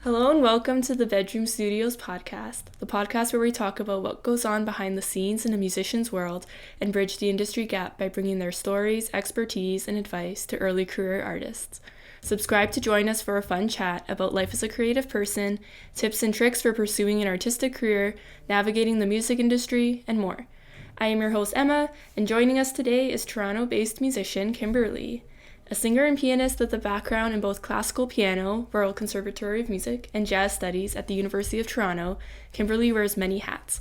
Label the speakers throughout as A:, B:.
A: Hello and welcome to the Bedroom Studios podcast, the podcast where we talk about what goes on behind the scenes in a musician's world and bridge the industry gap by bringing their stories, expertise, and advice to early career artists. Subscribe to join us for a fun chat about life as a creative person, tips and tricks for pursuing an artistic career, navigating the music industry, and more. I am your host Emma, and joining us today is Toronto-based musician Kimberly. A singer and pianist with a background in both classical piano, Royal Conservatory of Music, and jazz studies at the University of Toronto, Kimberly wears many hats.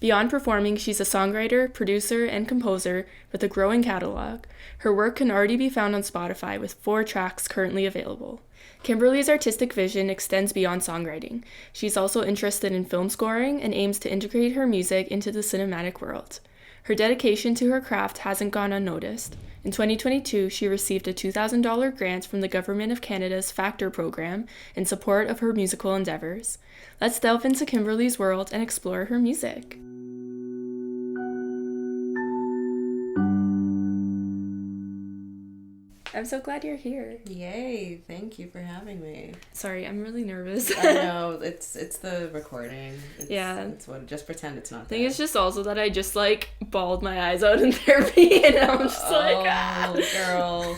A: Beyond performing, she's a songwriter, producer, and composer with a growing catalog. Her work can already be found on Spotify with 4 tracks currently available. Kimberly's artistic vision extends beyond songwriting. She's also interested in film scoring and aims to integrate her music into the cinematic world. Her dedication to her craft hasn't gone unnoticed. In 2022, she received a $2,000 grant from the Government of Canada's Factor program in support of her musical endeavors. Let's delve into Kimberly's world and explore her music. I'm so glad you're here.
B: Yay, thank you for having me.
A: Sorry, I'm really nervous.
B: I know, it's the recording.
A: Yeah.
B: It's what, just pretend it's not
A: I
B: there.
A: think it's just also that I just bawled my eyes out in therapy and I'm just
B: girl.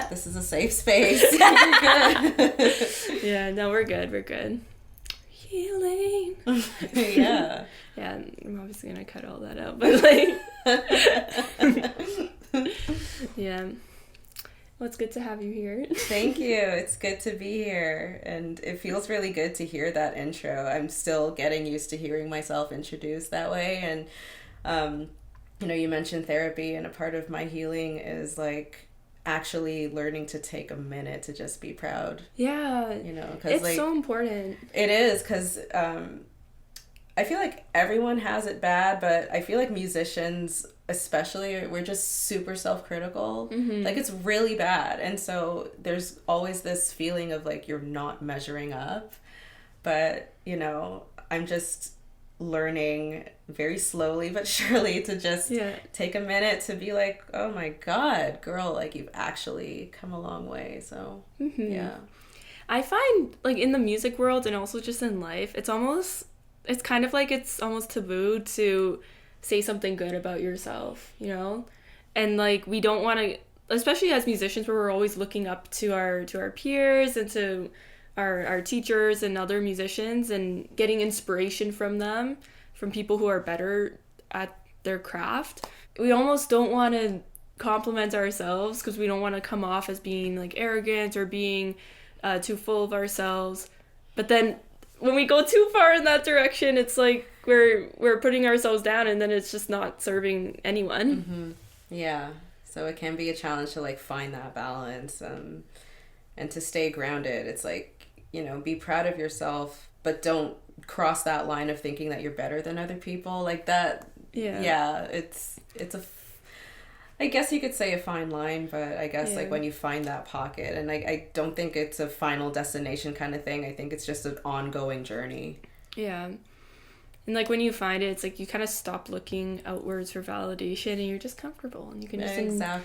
B: This is a safe space. You're good.
A: Yeah, no, we're good. Healing.
B: Yeah.
A: Yeah, I'm obviously gonna cut all that out, but yeah. Well, it's good to have you here.
B: Thank you. It's good to be here. And it feels really good to hear that intro. I'm still getting used to hearing myself introduced that way. And, you mentioned therapy, and a part of my healing is actually learning to take a minute to just be proud.
A: Yeah.
B: Cause
A: it's so important.
B: It is, because I feel like everyone has it bad, but I feel like musicians especially, we're just super self-critical.
A: Mm-hmm.
B: It's really bad, and so there's always this feeling of you're not measuring up. But I'm just learning very slowly but surely to just take a minute to be oh my god, girl, you've actually come a long way. So yeah,
A: I find in the music world and also just in life, it's almost taboo to say something good about yourself, and we don't want to, especially as musicians, where we're always looking up to our peers and to our teachers and other musicians and getting inspiration from them, from people who are better at their craft. We almost don't want to compliment ourselves because we don't want to come off as being arrogant or being too full of ourselves. But then when we go too far in that direction, it's we're putting ourselves down, and then it's just not serving anyone.
B: Mm-hmm. Yeah, so it can be a challenge to find that balance, and to stay grounded. It's be proud of yourself, but don't cross that line of thinking that you're better than other people that. Yeah, it's a, I guess you could say, a fine line, but I guess when you find that pocket, and I don't think it's a final destination kind of thing. I think it's just an ongoing journey.
A: Yeah. And when you find it, it's you kind of stop looking outwards for validation, and you're just comfortable, and you can just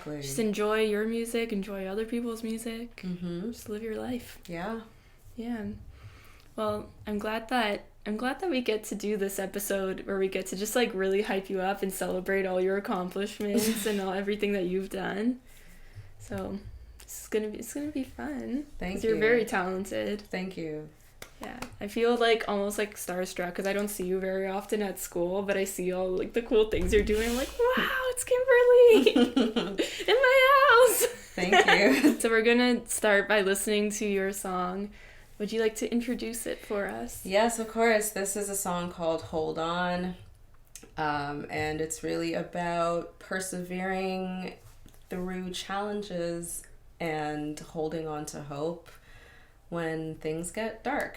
A: just enjoy your music, enjoy other people's music, just live your life.
B: Yeah.
A: Well, I'm glad that we get to do this episode where we get to just really hype you up and celebrate all your accomplishments and everything that you've done. So it's gonna be fun.
B: Thank you.
A: You're very talented.
B: Thank you.
A: Yeah, I feel almost starstruck because I don't see you very often at school, but I see all the cool things you're doing. I'm wow, it's Kimberly in my house.
B: Thank you.
A: So we're gonna start by listening to your song. Would you like to introduce it for us?
B: Yes, of course. This is a song called Hold On, and it's really about persevering through challenges and holding on to hope when things get dark.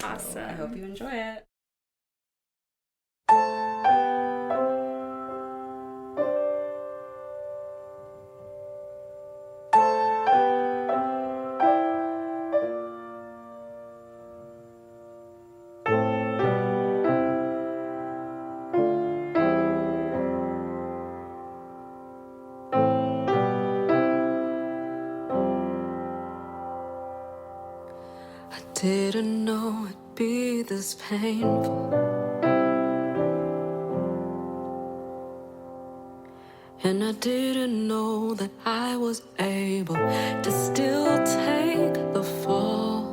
A: Awesome.
B: So I hope you enjoy it. I didn't know it'd be this painful. And I didn't know that I was able to still take the fall.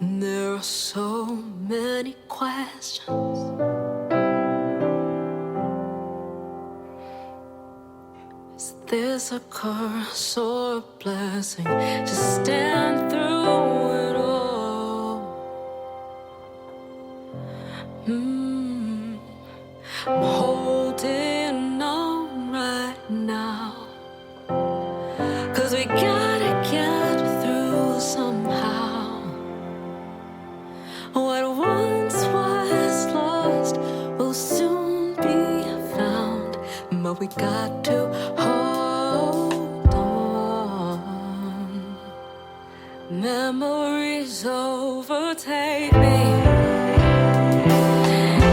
B: And there are so many questions. Is this a curse or a blessing to stand through it all? I'm holding on right now, 'cause we gotta get through somehow. What once was lost will soon be found, but we got to hold on. Memories overtake me.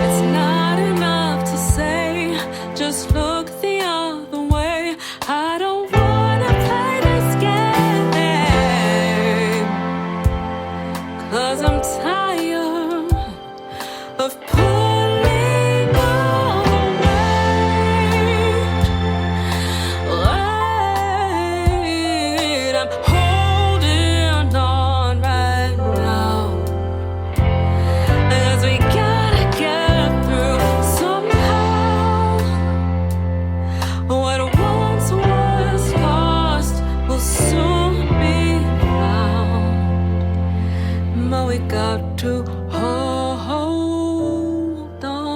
B: It's not enough to say, just look the other way. I don't wanna play this game, 'cause I'm tired of pulling all the weight. I'm holding on right now, 'cause we gotta get through somehow. What once was lost will soon be found, but we got to hold on.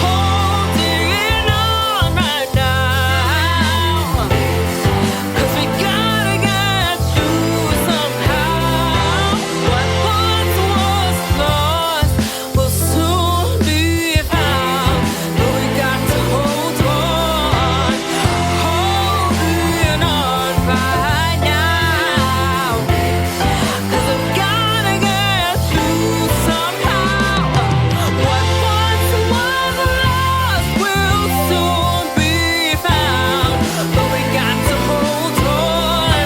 B: Holding on right now, 'cause we gotta get through somehow. What once was lost will soon be found, but we got to hold on. Holding on right now, 'cause we gotta get through somehow. What once was lost will soon be found, but we got to hold on.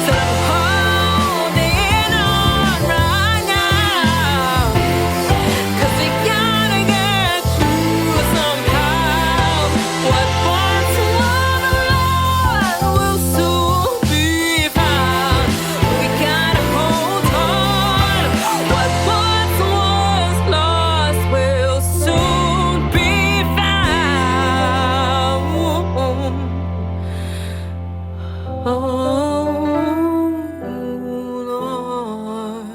B: So I'm holding on right now, 'cause we gotta get through somehow. What once was lost will soon be found, but we gotta hold on. What once was lost will soon be found. Oh, Lord.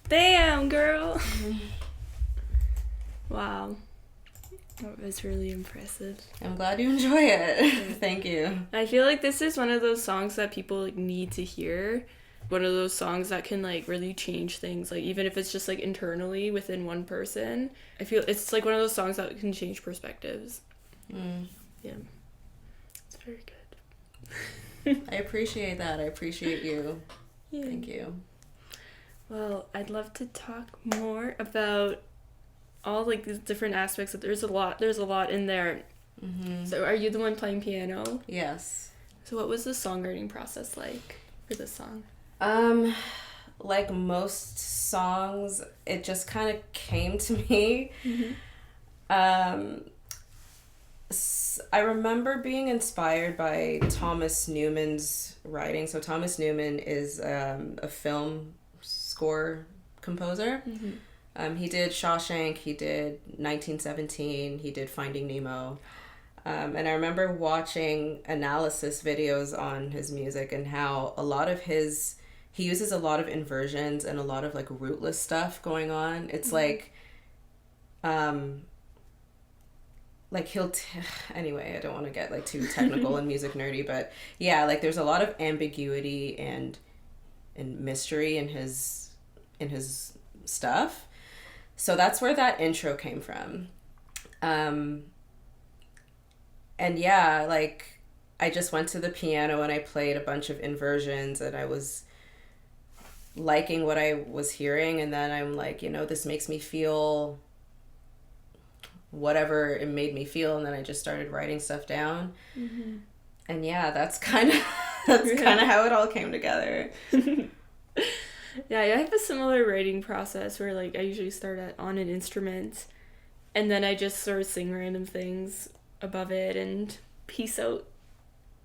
A: Damn, girl. Wow. That was really impressive.
B: I'm glad you enjoy it. Thank you.
A: I feel like this is one of those songs that people like need to hear. One of those songs that can like really change things, like even if it's just like internally within one person. I feel it's like one of those songs that can change perspectives. Yeah. It's very good.
B: I appreciate that. I appreciate you.
A: Yeah.
B: Thank you.
A: Well, I'd love to talk more about all like these different aspects. There's a lot in there. So are you the one playing piano?
B: Yes.
A: So what was the songwriting process like for this song?
B: Like most songs, it just kind of came to me. I remember being inspired by Thomas Newman's writing. So Thomas Newman is a film score composer. He did Shawshank, he did 1917, he did Finding Nemo. And I remember watching analysis videos on his music and how a lot of he uses a lot of inversions and a lot of like rootless stuff going on. It's like he'll anyway, I don't want to get like too technical and music nerdy, but yeah, like there's a lot of ambiguity and mystery in his stuff. So that's where that intro came from. And yeah, like I just went to the piano and I played a bunch of inversions, and I was liking what I was hearing, and then I'm like, this makes me feel whatever it made me feel, and then I just started writing stuff down. Mm-hmm. And yeah, that's kind of how it all came together.
A: Yeah, I have a similar writing process where like I usually start on an instrument, and then I just sort of sing random things above it and piece out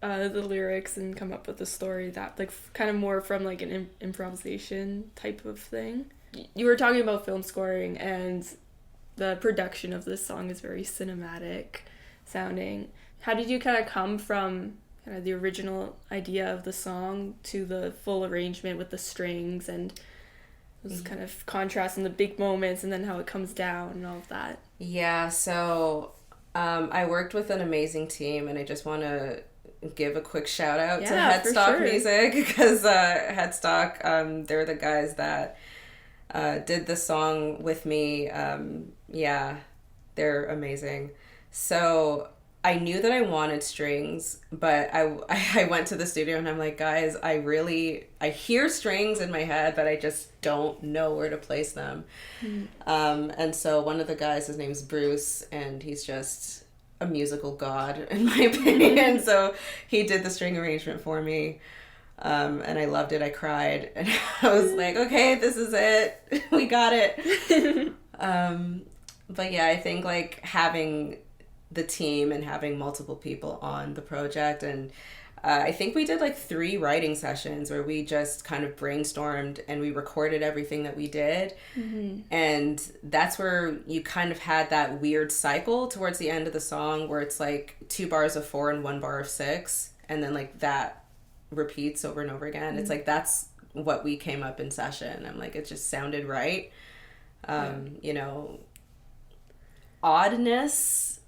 A: the lyrics and come up with a story that like kind of more from like an improvisation type of thing. You were talking about film scoring, and the production of this song is very cinematic sounding. How did you kind of come from kind of the original idea of the song to the full arrangement with the strings and those kind of contrast and the big moments, and then how it comes down and all of that?
B: Yeah, so I worked with an amazing team, and I just want to give a quick shout out to Headstock Music, because Headstock, they're the guys that did the song with me. Yeah, they're amazing. So I knew that I wanted strings, but I went to the studio and I'm like, guys, I hear strings in my head, but I just don't know where to place them. And so one of the guys, his name's Bruce, and he's just a musical god in my opinion. So he did the string arrangement for me. And I loved it. I cried, and I was like, okay, this is it. We got it. But yeah, I think like having the team and having multiple people on the project, and I think we did like 3 writing sessions where we just kind of brainstormed and we recorded everything that we did. Mm-hmm. And that's where you kind of had that weird cycle towards the end of the song where it's like 2 bars of 4 and 1 bar of 6, and then like that repeats over and over again. Mm-hmm. It's like that's what we came up in session. I'm like, it just sounded right. Oddness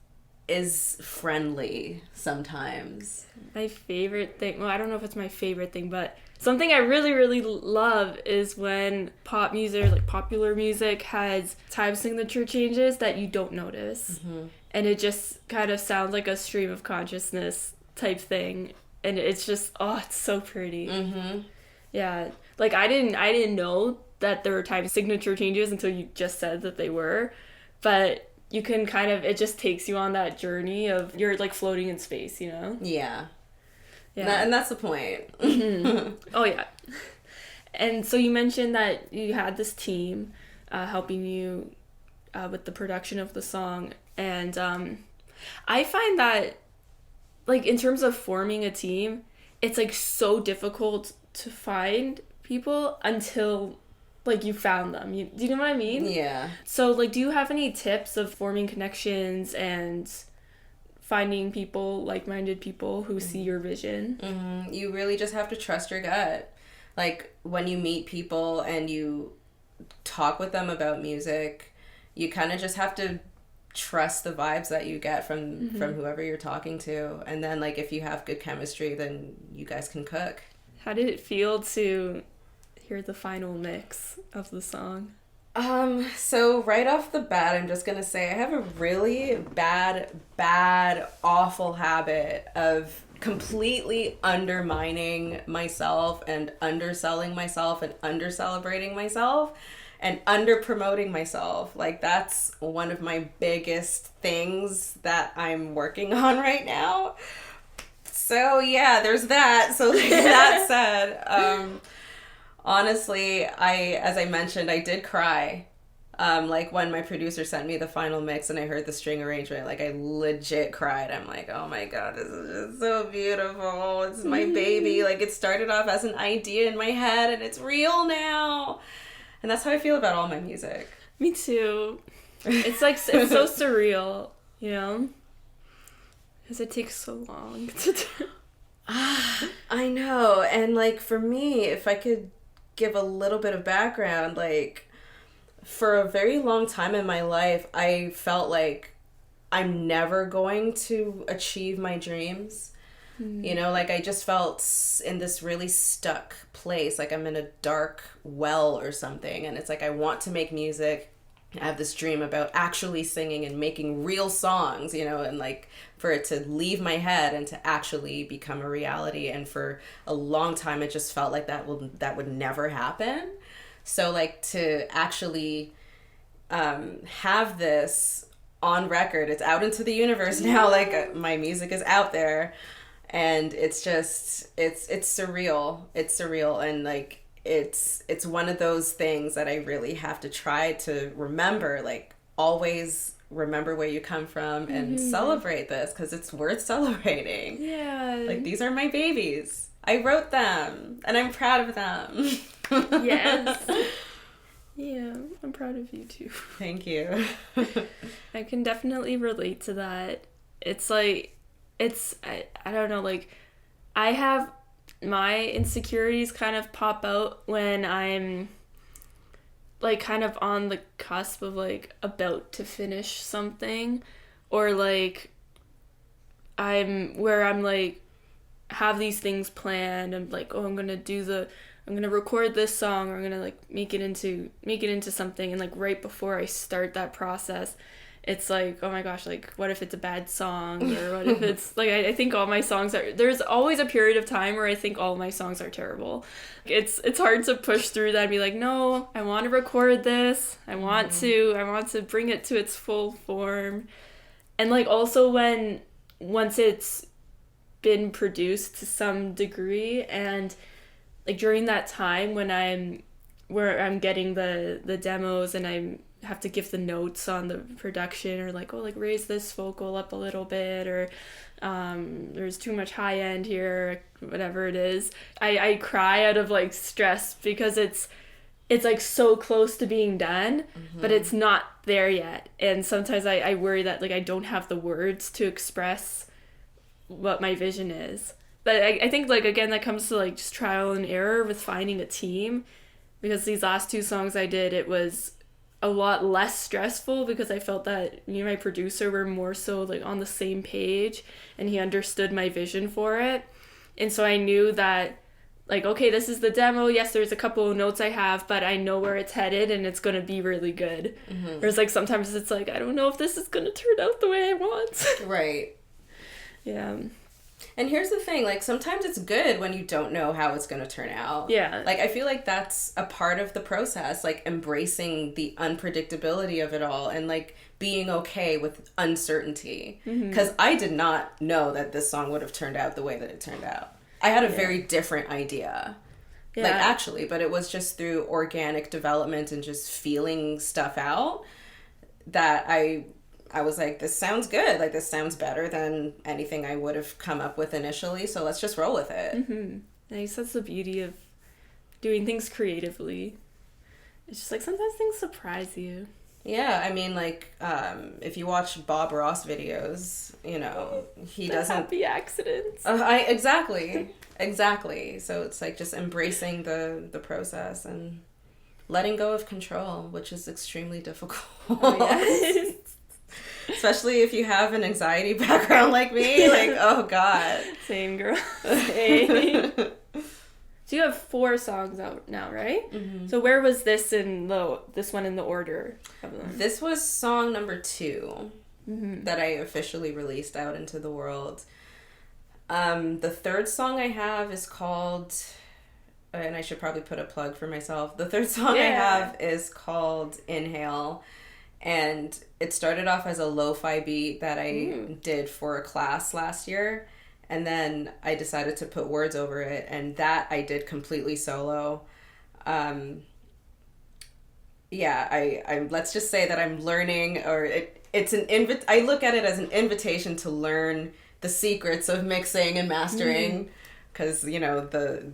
B: is friendly sometimes.
A: My favorite thing, well, I don't know if it's my favorite thing, but something I really, really love is when pop music, like popular music, has time signature changes that you don't notice. Mm-hmm. And it just kind of sounds like a stream of consciousness type thing. And it's just, it's so pretty. Mm-hmm. Yeah. Like, I didn't know that there were time signature changes until you just said that they were. But you can kind of, it just takes you on that journey of, you're like floating in space, you know?
B: Yeah. And that's the point.
A: Mm-hmm. Oh, yeah. And so you mentioned that you had this team helping you with the production of the song. And I find that, like, in terms of forming a team, it's, like, so difficult to find people until, like, you found them. Do you know what I mean?
B: Yeah.
A: So, like, do you have any tips of forming connections and finding people, like-minded people who see your vision?
B: Mm-hmm. You really just have to trust your gut. Like, when you meet people and you talk with them about music, you kind of just have to trust the vibes that you get from whoever you're talking to. And then, like, if you have good chemistry, then you guys can cook. How
A: did it feel to hear the final mix of the song?
B: So right off the bat, I'm just gonna say I have a really bad, awful habit of completely undermining myself and underselling myself and undercelebrating myself and under-promoting myself. Like, that's one of my biggest things that I'm working on right now. So yeah, there's that. So like, that said, honestly, as I mentioned, I did cry. Like when my producer sent me the final mix and I heard the string arrangement, like I legit cried. I'm like, oh my God, this is just so beautiful. It's my baby. Like, it started off as an idea in my head and it's real now. And that's how I feel about all my music.
A: Me too. It's like, it's so surreal, you know? Because it takes so long to do.
B: I know. And like, for me, if I could give a little bit of background, like, for a very long time in my life, I felt like I'm never going to achieve my dreams. You know, like I just felt in this really stuck place, like I'm in a dark well or something, and it's like I want to make music. I have this dream about actually singing and making real songs, you know, and like for it to leave my head and to actually become a reality. And for a long time, it just felt like that would never happen. So like to actually have this on record, it's out into the universe now. Like my music is out there, and it's just it's surreal. It's surreal, and like it's one of those things that I really have to try to remember, like always remember where you come from and celebrate this, because it's worth celebrating.
A: Yeah.
B: Like these are my babies. I wrote them and I'm proud of them.
A: Yes. Yeah, I'm proud of you too.
B: Thank you.
A: I can definitely relate to that. It's like, I don't know, like, I have my insecurities kind of pop out when I'm, like, kind of on the cusp of, like, about to finish something, or, like, I'm, like, have these things planned, I'm like, oh, I'm gonna record this song, or I'm gonna like make it into something, and like right before I start that process, it's like, oh my gosh, like what if it's a bad song, or what if it's like I think all my songs are, there's always a period of time where I think all my songs are terrible. It's hard to push through that and be like, no, I want to record this, I want to bring it to its full form. And like also once it's been produced to some degree, and like during that time when I'm getting the demos and I have to give the notes on the production, or like, oh, like raise this vocal up a little bit, or there's too much high end here, whatever it is, I cry out of like stress, because it's like so close to being done, but it's not there yet. And sometimes I worry that like I don't have the words to express what my vision is. But I think, like, again, that comes to, like, just trial and error with finding a team. Because these last two songs I did, it was a lot less stressful, because I felt that me and my producer were more so, like, on the same page. And he understood my vision for it. And so I knew that, like, okay, this is the demo. Yes, there's a couple of notes I have, but I know where it's headed, and it's going to be really good. Whereas, like, sometimes it's like, I don't know if this is going to turn out the way I want.
B: Right.
A: Yeah.
B: And here's the thing, like, sometimes it's good when you don't know how it's going to turn out.
A: Yeah.
B: Like, I feel like that's a part of the process, like, embracing the unpredictability of it all, and, like, being okay with uncertainty. Because I did not know that this song would have turned out the way that it turned out. I had a very different idea. Yeah. Like, actually, but it was just through organic development and just feeling stuff out that I was like, this sounds good. Like, this sounds better than anything I would have come up with initially. So let's just roll with it.
A: Nice. That's the beauty of doing things creatively. It's just like sometimes things surprise you.
B: Yeah. I mean, like, if you watch Bob Ross videos, you know, he doesn't.
A: Happy accidents.
B: Exactly. So it's like just embracing the process and letting go of control, which is extremely difficult.
A: Oh, yes.
B: Especially if you have an anxiety background like me. Like, oh God.
A: Same, girl. Same. So you have 4 songs out now, right? So where was this one in the order of them?
B: This was song number 2 that I officially released out into the world. The third song I have is called, and I should probably put a plug for myself. The third song I have is called Inhale. And it started off as a lo-fi beat that I did for a class last year. And then I decided to put words over it. And that I did completely solo. I let's just say that I'm learning, or it's I look at it as an invitation to learn the secrets of mixing and mastering. Because, you know, the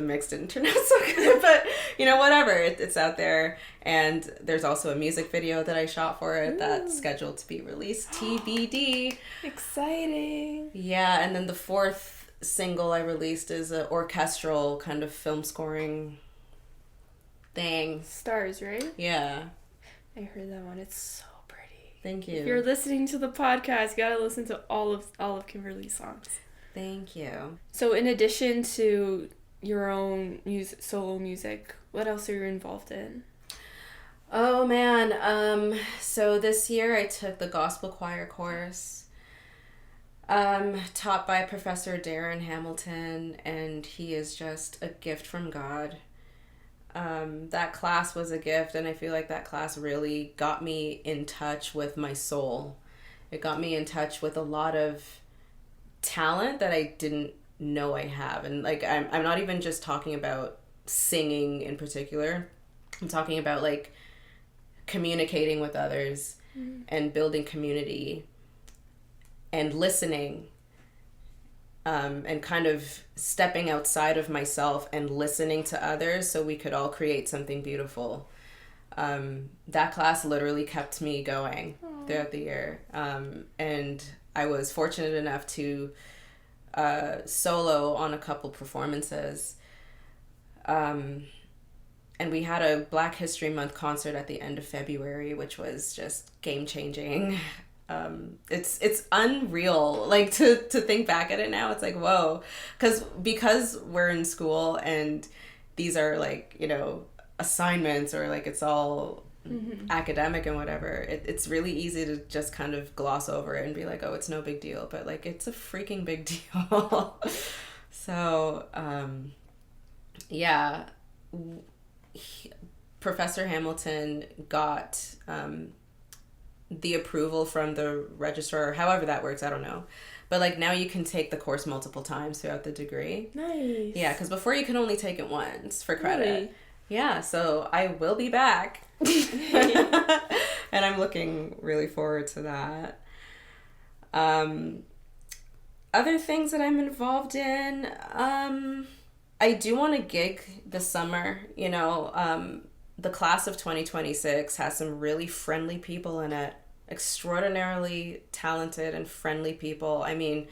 B: mix didn't turn out so good, but, you know, whatever, it's out there. And there's also a music video that I shot for it that's scheduled to be released, TBD.
A: Exciting.
B: Yeah, and then the 4th single I released is an orchestral kind of film scoring thing.
A: Stars, right?
B: Yeah.
A: I heard that one. It's so pretty.
B: Thank you.
A: If you're listening to the podcast, you gotta listen to all of Kimberly's songs.
B: Thank you.
A: So in addition to your own solo music, what else are you involved in?
B: Oh man, so this year I took the gospel choir course, taught by Professor Darren Hamilton, and he is just a gift from God. That class was a gift, and I feel like that class really got me in touch with my soul. It got me in touch with a lot of talent that I didn't know I have. And like I'm not even just talking about singing in particular. I'm talking about like communicating with others and building community and listening, and kind of stepping outside of myself and listening to others so we could all create something beautiful. That class literally kept me going throughout the year. And I was fortunate enough to solo on a couple performances. And we had a Black History Month concert at the end of February, which was just game-changing. It's unreal, like, to think back at it now. It's like, whoa. Because we're in school and these are, like, you know, assignments, or, like, it's all academic and whatever. It's really easy to just kind of gloss over it and be like, oh, it's no big deal. But, like, it's a freaking big deal. So, yeah. Professor Hamilton got the approval from the registrar, or however that works, I don't know. But like now you can take the course multiple times throughout the degree.
A: Nice.
B: Yeah, because before you can only take it once for credit.
A: Really?
B: Yeah, so I will be back. And I'm looking really forward to that. Other things that I'm involved in, I do want to gig this summer. You know, the class of 2026 has some really friendly people in it, extraordinarily talented and friendly people. I mean,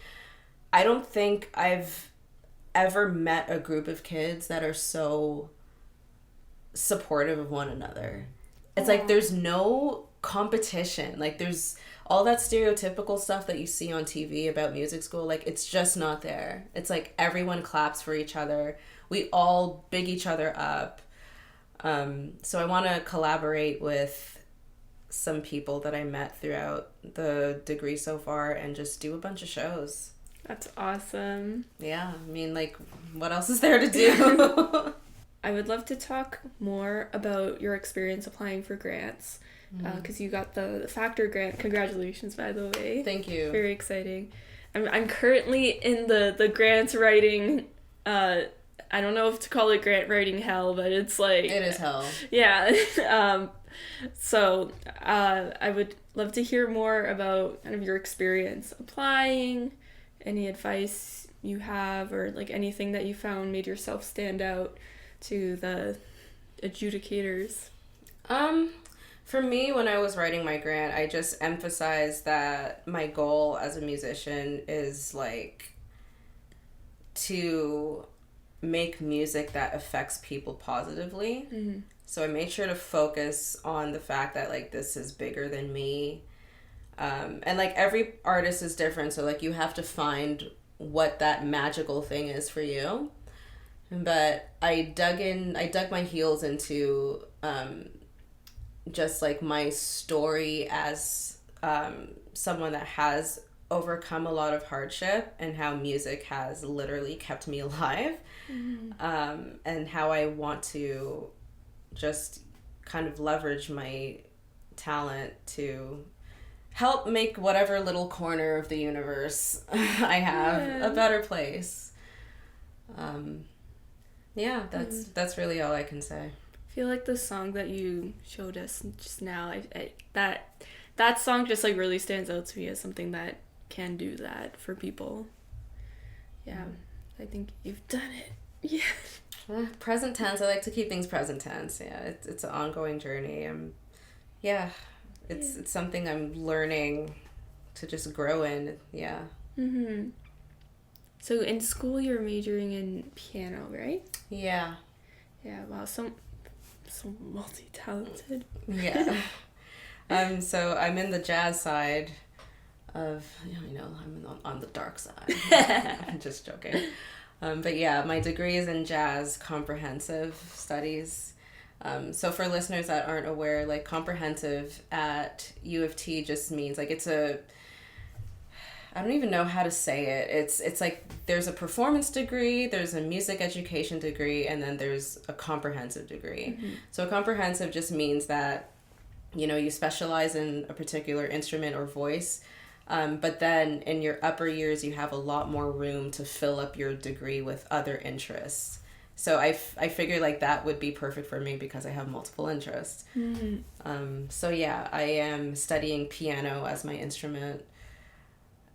B: I don't think I've ever met a group of kids that are so supportive of one another. It's like there's no competition. Like there's all that stereotypical stuff that you see on TV about music school, like it's just not there. It's like everyone claps for each other. We all big each other up. So I want to collaborate with some people that I met throughout the degree so far and just do a bunch of shows.
A: That's awesome.
B: Yeah, I mean, like, what else is there to do?
A: I would love to talk more about your experience applying for grants, because you got the Factor grant. Congratulations, by the way.
B: Thank you.
A: Very exciting. I'm currently in the grants writing, I don't know if to call it grant writing hell, but it's like...
B: It is hell.
A: Yeah. So I would love to hear more about kind of your experience applying, any advice you have, or like anything that you found made yourself stand out to the adjudicators.
B: For me, when I was writing my grant, I just emphasized that my goal as a musician is like to make music that affects people positively. So I made sure to focus on the fact that like this is bigger than me. And like every artist is different, so like you have to find what that magical thing is for you. But I dug my heels into just like my story as someone that has overcome a lot of hardship and how music has literally kept me alive. And how I want to just kind of leverage my talent to help make whatever little corner of the universe I have a better place. Yeah, that's really all I can say.
A: I feel like the song that you showed us just now, that song just like really stands out to me as something that can do that for people. Yeah, I think you've done it. Yeah.
B: Present tense. I like to keep things present tense. Yeah, it's an ongoing journey. It's something I'm learning to just grow in. Yeah.
A: So in school you're majoring in piano, right?
B: Yeah.
A: Yeah. Wow. So multi-talented.
B: Yeah. So I'm in the jazz side. I'm on the dark side. I'm just joking. But yeah, my degree is in jazz comprehensive studies. So for listeners that aren't aware, like comprehensive at U of T just means like I don't even know how to say it. It's like there's a performance degree, there's a music education degree, and then there's a comprehensive degree. Mm-hmm. So comprehensive just means that, you specialize in a particular instrument or voice, but then in your upper years, you have a lot more room to fill up your degree with other interests. So I figure like that would be perfect for me because I have multiple interests. Mm-hmm. So yeah, I am studying piano as my instrument.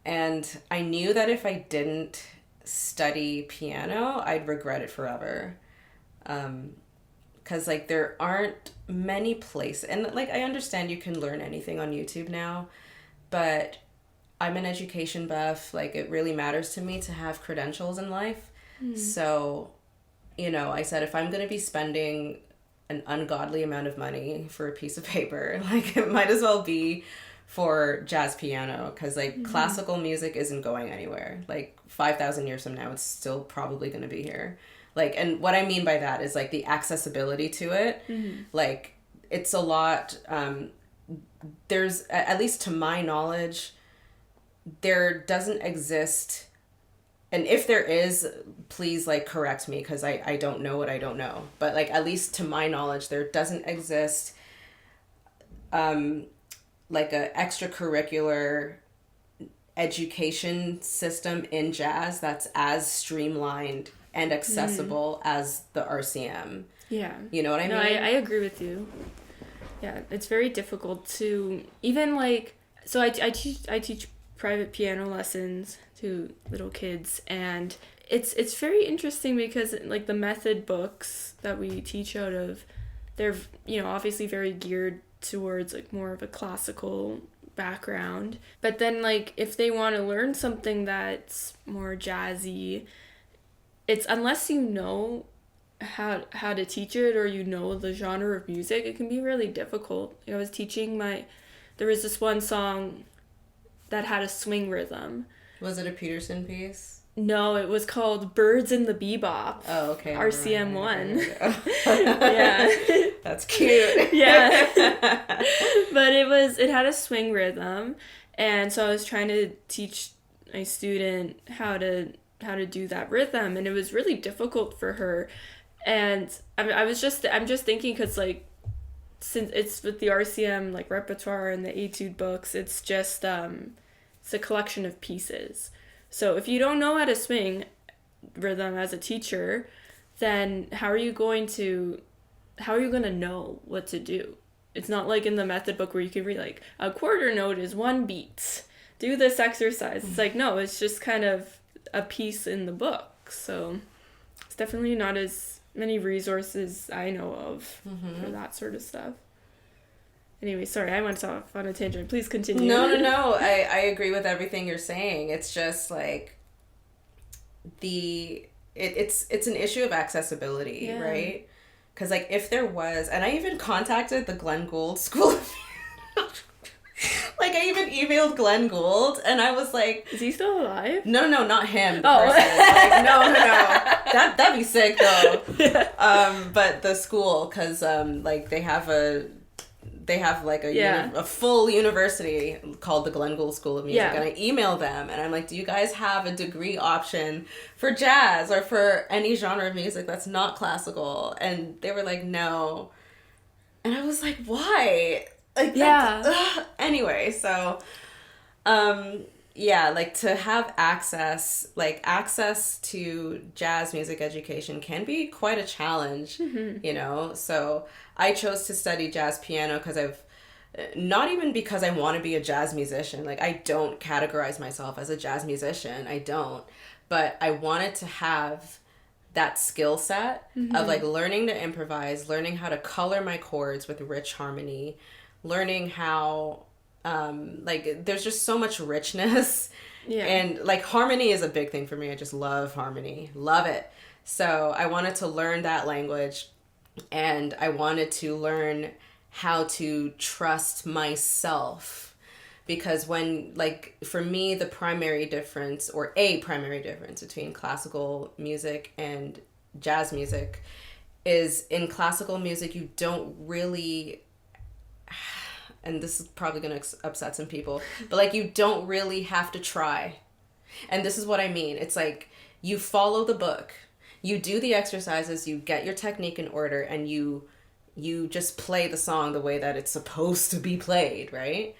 B: And I knew that if I didn't study piano, I'd regret it forever. Because, like, there aren't many places. And, like, I understand you can learn anything on YouTube now. But I'm an education buff. Like, it really matters to me to have credentials in life. Mm. So, I said if I'm going to be spending an ungodly amount of money for a piece of paper, like, it might as well be for jazz piano, because like mm-hmm. classical music isn't going anywhere. Like 5,000 years from now, it's still probably going to be here. Like, and what I mean by that is like the accessibility to it. Mm-hmm. Like, it's a lot. There's, at least to my knowledge, there doesn't exist. And if there is, please like correct me, because I don't know what I don't know. But like, at least to my knowledge, there doesn't exist like a extracurricular education system in jazz that's as streamlined and accessible as the RCM.
A: Yeah.
B: You know what I mean?
A: No, I agree with you. Yeah, it's very difficult to even like, so I teach private piano lessons to little kids, and it's very interesting because like the method books that we teach out of, they're, obviously very geared towards like more of a classical background, but then like if they want to learn something that's more jazzy, it's unless you know how to teach it or the genre of music, it can be really difficult. I was teaching there was this one song that had a swing rhythm.
B: Was it a Peterson piece?
A: No, it was called Birds in the Bebop.
B: Oh, okay.
A: RCM 1.
B: Yeah. That's cute.
A: Yeah. But it had a swing rhythm, and so I was trying to teach a student how to do that rhythm, and it was really difficult for her. And I'm just thinking, because like, since it's with the RCM like repertoire and the etude books, it's just it's a collection of pieces. So if you don't know how to swing rhythm as a teacher, then how are you going to know what to do? It's not like in the method book where you can read like a quarter note is 1 beat. Do this exercise. It's like, no, it's just kind of a piece in the book. So it's definitely not as many resources I know of mm-hmm. for that sort of stuff. Anyway, sorry, I went off on a tangent. Please continue.
B: No. I agree with everything you're saying. It's just like it's an issue of accessibility, yeah. Right? Because like if there was, and I even contacted the Glenn Gould School of like I even emailed Glenn Gould, and I was like,
A: is he still alive?
B: No, not him. Oh, like, no. That'd be sick though. Yeah. But the school, because like they have like a full university called the Glenn Gould School of Music, yeah. And I emailed them and I'm like, do you guys have a degree option for jazz or for any genre of music that's not classical? And they were like, no. And I was like, why? Like, yeah. Anyway, so yeah, like to have access to jazz music education can be quite a challenge, mm-hmm. So I chose to study jazz piano not even because I want to be a jazz musician. Like, I don't categorize myself as a jazz musician. I don't. But I wanted to have that skill set mm-hmm. of like learning to improvise, learning how to color my chords with rich harmony, learning how like there's just so much richness. Yeah. And like harmony is a big thing for me. I just love harmony. Love it. So I wanted to learn that language, and I wanted to learn how to trust myself, because when, like, for me, the primary difference, or a primary difference between classical music and jazz music is in classical music, you don't really, and this is probably going to upset some people, but like, you don't really have to try. And this is what I mean. It's like, you follow the book, you do the exercises, you get your technique in order, and you just play the song the way that it's supposed to be played, right?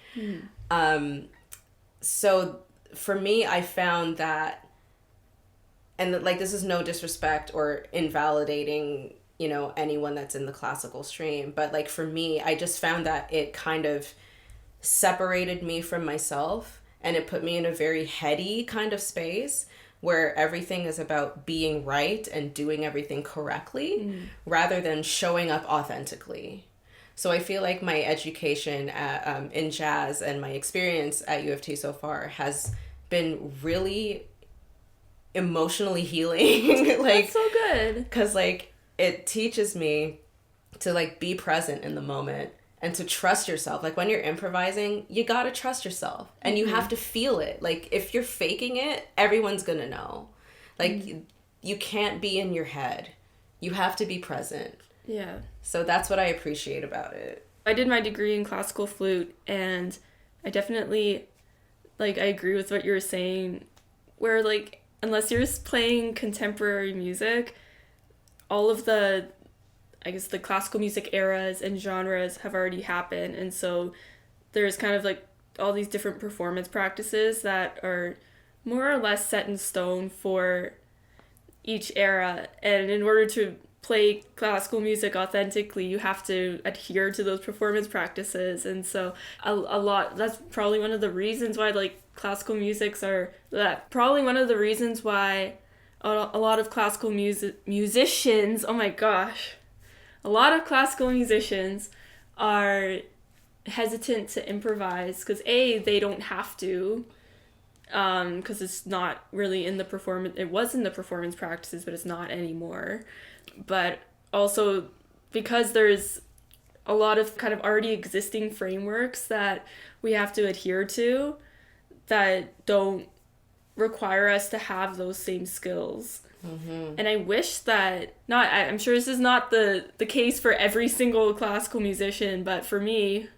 B: So for me, I found that, and like, this is no disrespect or invalidating, you know, anyone that's in the classical stream, but like, for me, I just found that it kind of separated me from myself, and it put me in a very heady kind of space where everything is about being right and doing everything correctly rather than showing up authentically. So I feel like my education in jazz and my experience at U of T so far has been really emotionally healing. Like,
A: that's so good.
B: Because, like, it teaches me to, like, be present in the moment and to trust yourself. Like, when you're improvising, you gotta trust yourself, and you have to feel it. Like, if you're faking it, everyone's gonna know. Like, you can't be in your head. You have to be present.
A: Yeah.
B: So that's what I appreciate about it.
A: I did my degree in classical flute, and I definitely, like, I agree with what you were saying, where, like, unless you're playing contemporary music, all of the, I guess, the classical music eras and genres have already happened, and so there's kind of, like, all these different performance practices that are more or less set in stone for each era, and in order to play classical music authentically, you have to adhere to those performance practices. And so a lot, that's probably one of the reasons why, like, classical musics are that. Probably one of the reasons why a lot of classical musicians, oh my gosh, a lot of classical musicians are hesitant to improvise because they don't have to, because it's not really in the performance. It was in the performance practices, but it's not anymore. But also because there's a lot of kind of already existing frameworks that we have to adhere to that don't require us to have those same skills. And I wish that, I'm sure this is not the case for every single classical musician, but for me,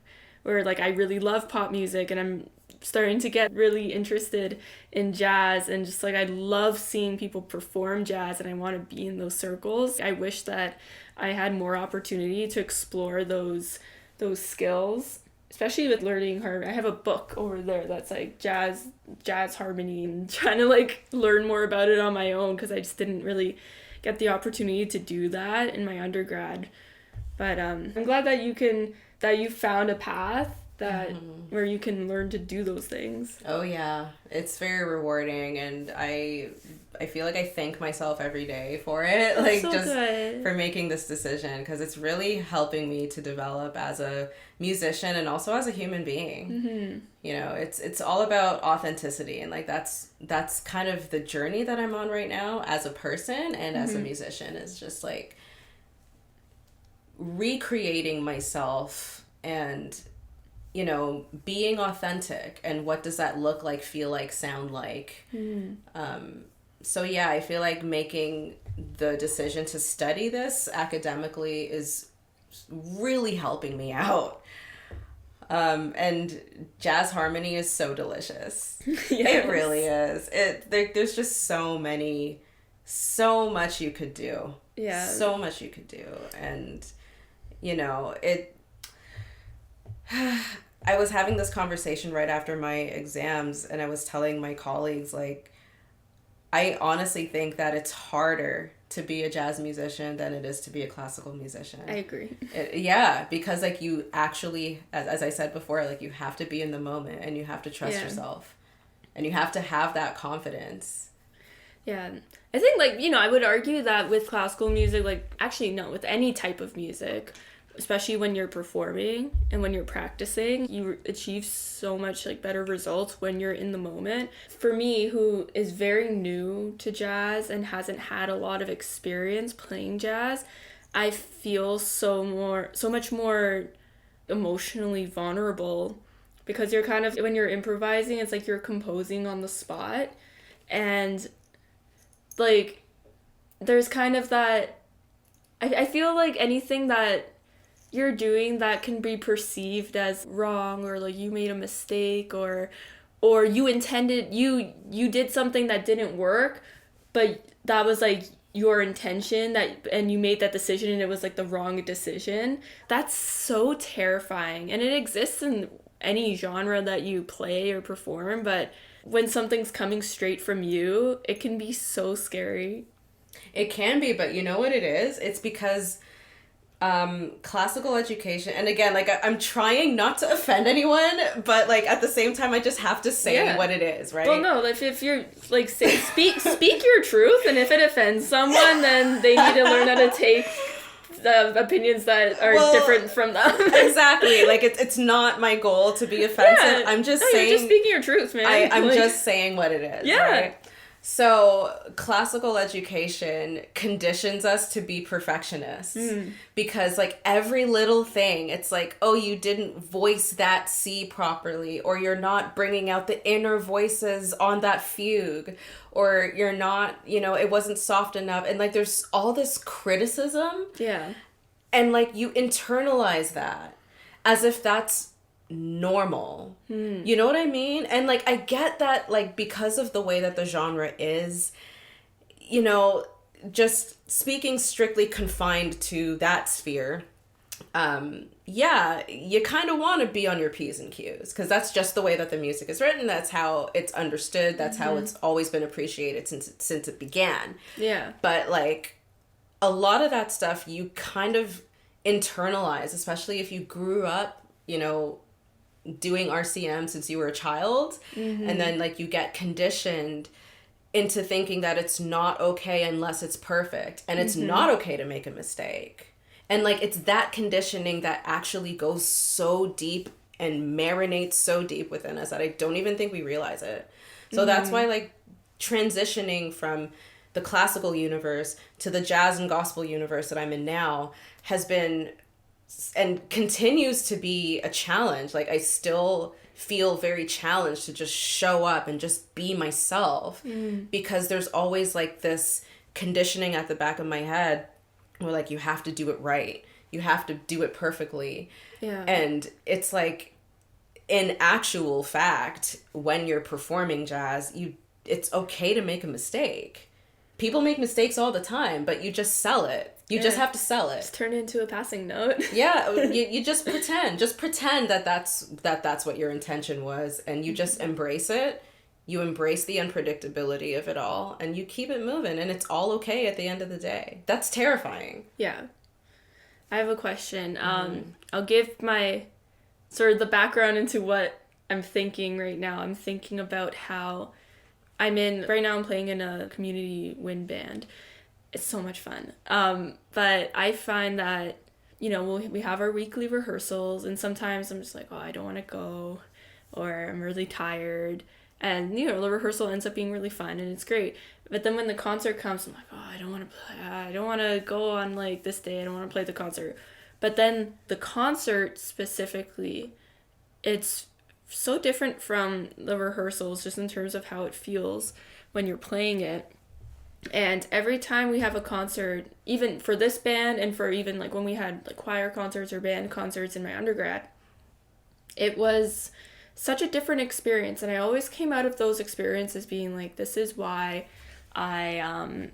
A: where, like, I really love pop music and I'm starting to get really interested in jazz, and just, like, I love seeing people perform jazz and I want to be in those circles. I wish that I had more opportunity to explore those skills, especially with learning harmony. I have a book over there that's like jazz harmony, and trying to, like, learn more about it on my own because I just didn't really get the opportunity to do that in my undergrad. But I'm glad that you found a path that where you can learn to do those things.
B: Oh yeah, it's very rewarding, and I feel like I thank myself every day for it.
A: That's
B: like
A: so
B: just
A: good.
B: For making this decision, because it's really helping me to develop as a musician and also as a human being. You know, it's all about authenticity, and, like, that's kind of the journey that I'm on right now as a person and as a musician, is just, like, recreating myself and, you know, being authentic, and what does that look like, feel like, sound like. So yeah, I feel like making the decision to study this academically is really helping me out. And jazz harmony is so delicious. Yes. It really is. There's just so much you could do. Yeah. So much you could do. And, you know, I was having this conversation right after my exams, and I was telling my colleagues, like, I honestly think that it's harder to be a jazz musician than it is to be a classical musician.
A: I agree.
B: Yeah, because, like, you actually, as I said before, like, you have to be in the moment, and you have to trust yourself, and you have to have that confidence.
A: Yeah. I think, like, you know, I would argue that with classical music, like, actually, no, with any type of music, especially when you're performing and when you're practicing, you achieve so much, like, better results when you're in the moment. For me, who is very new to jazz and hasn't had a lot of experience playing jazz, I feel so much more emotionally vulnerable because you're kind of, when you're improvising, it's like you're composing on the spot, and like there's kind of that, I feel like anything that you're doing that can be perceived as wrong, or like you made a mistake, or you intended, you did something that didn't work, but that was like your intention, that, and you made that decision and it was like the wrong decision. That's so terrifying, and it exists in any genre that you play or perform, but when something's coming straight from you, it can be so scary.
B: It can be, but you know what it is? It's because classical education, and again, like I'm trying not to offend anyone, but like at the same time I just have to say what it is, right?
A: Well, no, if you're like, speak your truth, and if it offends someone, then they need to learn how to take the opinions that are different from them.
B: Exactly. Like it's not my goal to be offensive.
A: Yeah.
B: I'm just
A: saying, you're just speaking your truth, man.
B: I'm just saying what it is.
A: Yeah.
B: Right? So classical education conditions us to be perfectionists because like every little thing, it's like, oh, you didn't voice that C properly, or you're not bringing out the inner voices on that fugue, or you're not, it wasn't soft enough. And like there's all this criticism.
A: Yeah.
B: And like you internalize that as if that's normal. You know what I mean? And like I get that, like, because of the way that the genre is, just speaking strictly confined to that sphere, you kind of want to be on your P's and Q's, because that's just the way that the music is written. That's how it's understood. That's how it's always been appreciated since it began.
A: Yeah.
B: But like a lot of that stuff you kind of internalize, especially if you grew up, doing RCM since you were a child, and then like you get conditioned into thinking that it's not okay unless it's perfect, and it's not okay to make a mistake. And like it's that conditioning that actually goes so deep and marinates so deep within us that I don't even think we realize it. So that's why like transitioning from the classical universe to the jazz and gospel universe that I'm in now has been and continues to be a challenge. Like I still feel very challenged to just show up and just be myself, because there's always like this conditioning at the back of my head where like you have to do it right, you have to do it perfectly. And it's like, in actual fact, when you're performing jazz, it's okay to make a mistake. People make mistakes all the time, but you just sell it. You just have to sell it.
A: Just turn it into a passing note.
B: You just pretend. Just pretend that's what your intention was, and you just embrace it. You embrace the unpredictability of it all, and you keep it moving, and it's all okay at the end of the day. That's terrifying.
A: Yeah. I have a question. I'll give my sort of the background into what I'm thinking right now. I'm thinking about how right now I'm playing in a community wind band. It's so much fun. But I find that, we have our weekly rehearsals, and sometimes I'm just like, oh, I don't want to go, or I'm really tired. And, the rehearsal ends up being really fun, and it's great. But then when the concert comes, I'm like, oh, I don't want to play. I don't want to go on, like, this day. I don't want to play the concert. But then the concert specifically, it's so different from the rehearsals, just in terms of how it feels when you're playing it. And every time we have a concert, even for this band and for even like when we had like choir concerts or band concerts in my undergrad, it was such a different experience. And I always came out of those experiences being like, this is why I am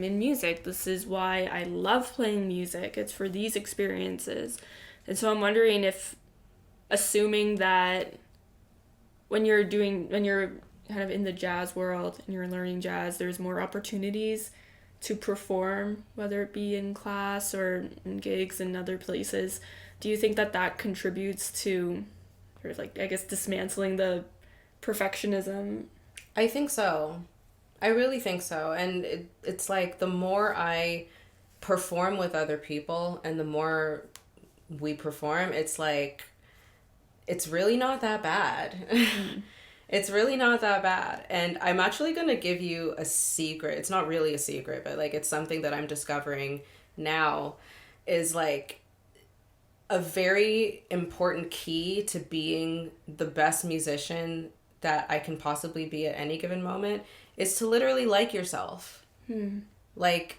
A: in music. This is why I love playing music. It's for these experiences. And so I'm wondering if, assuming that when you're kind of in the jazz world and you're learning jazz, there's more opportunities to perform, whether it be in class or in gigs and other places. Do you think that contributes to sort of like, I guess, dismantling the perfectionism?
B: I think so. I really think so. And it's like the more I perform with other people and the more we perform, it's like, it's really not that bad. It's really not that bad. And I'm actually going to give you a secret. It's not really a secret, but like it's something that I'm discovering now, is like a very important key to being the best musician that I can possibly be at any given moment is to literally like yourself. Like,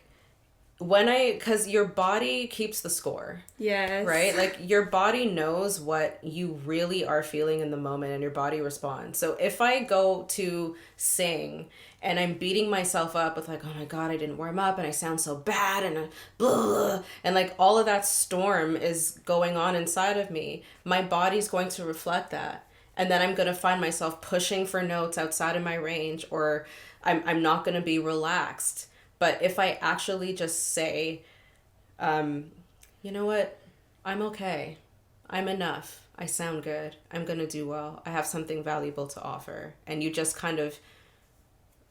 B: because your body keeps the score.
A: Yes.
B: Right? Like, your body knows what you really are feeling in the moment, and your body responds. So if I go to sing and I'm beating myself up with like, oh my God, I didn't warm up and I sound so bad and blah, and like all of that storm is going on inside of me, my body's going to reflect that. And then I'm going to find myself pushing for notes outside of my range, or I'm not going to be relaxed. But if I actually just say, you know what, I'm okay, I'm enough, I sound good, I'm going to do well, I have something valuable to offer, and you just kind of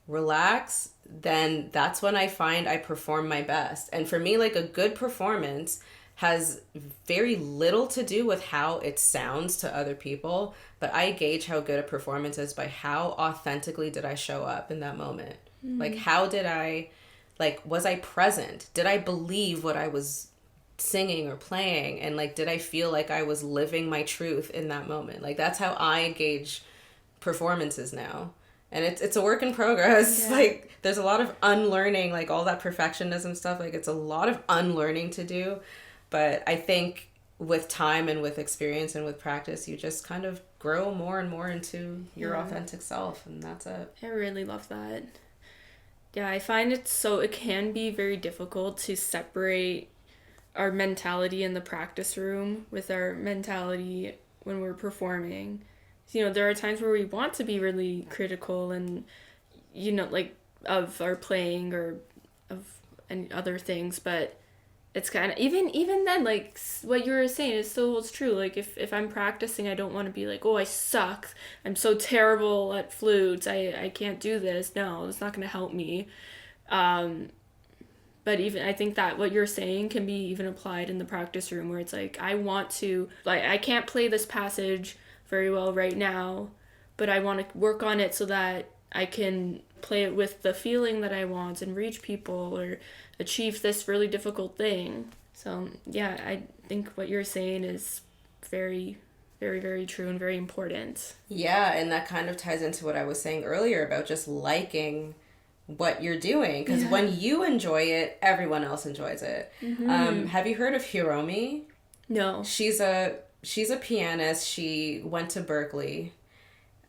B: relax, then that's when I find I perform my best. And for me, like, a good performance has very little to do with how it sounds to other people, but I gauge how good a performance is by how authentically did I show up in that moment. Like, how did I, like, was I present? Did I believe what I was singing or playing? And like, did I feel like I was living my truth in that moment? Like, that's how I gauge performances now. And it's a work in progress. Yeah. Like, there's a lot of unlearning, like all that perfectionism stuff. Like, it's a lot of unlearning to do. But I think with time and with experience and with practice, you just kind of grow more and more into your authentic self. And that's it.
A: I really love that. Yeah, I find it can be very difficult to separate our mentality in the practice room with our mentality when we're performing. You know, there are times where we want to be really critical and, you know, like, of our playing or of any other things, but it's kind of, even then, like, what you were saying is still holds true. Like, if I'm practicing, I don't want to be like, oh, I suck, I'm so terrible at flutes, I can't do this. No, it's not going to help me. But even, I think that what you're saying can be even applied in the practice room, where it's like, I can't play this passage very well right now, but I want to work on it so that I can play it with the feeling that I want and reach people or achieve this really difficult thing. So yeah, I think what you're saying is very, very, very true and very important.
B: Yeah, and that kind of ties into what I was saying earlier about just liking what you're doing, because when you enjoy it, everyone else enjoys it. Have you heard of Hiromi?
A: No.
B: She's a pianist. She went to Berkeley.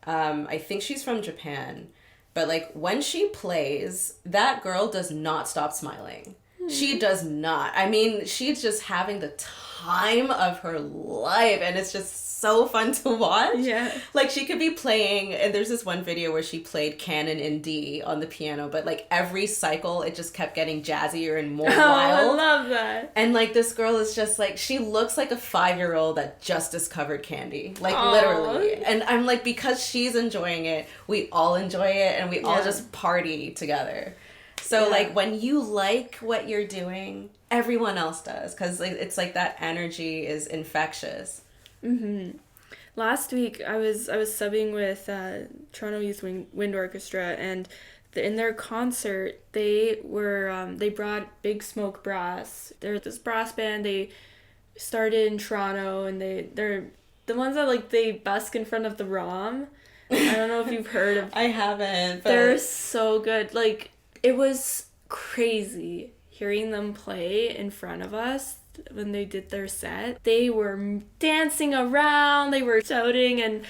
B: I think she's from Japan. But like, when she plays, that girl does not stop smiling. She does not. I mean, she's just having the time of her life, and it's just so fun to watch.
A: Yeah.
B: Like, she could be playing, and there's this one video where she played Canon in D on the piano, but like every cycle it just kept getting jazzier and more wild.
A: I love that.
B: And like, this girl is just like, she looks like a 5-year-old that just discovered candy. Like,
A: aww,
B: literally. And I'm like, because she's enjoying it, we all enjoy it, and we all just party together. So like, when you like what you're doing, everyone else does, because it's like that energy is infectious.
A: Last week I was subbing with Toronto Youth Wind Orchestra, and in their concert they brought Big Smoke Brass. They're this brass band. They started in Toronto, and they're the ones that like they busk in front of the ROM. I don't know if you've heard of.
B: I haven't. But
A: they're so good. Like, it was crazy hearing them play in front of us when they did their set. They were dancing around, they were shouting, and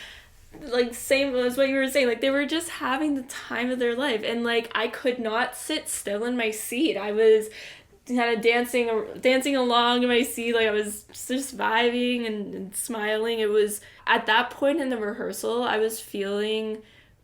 A: like, same as what you were saying, like, they were just having the time of their life. And like, I could not sit still in my seat. I was kind of dancing along in my seat, like I was just vibing and smiling. It was at that point in the rehearsal, I was feeling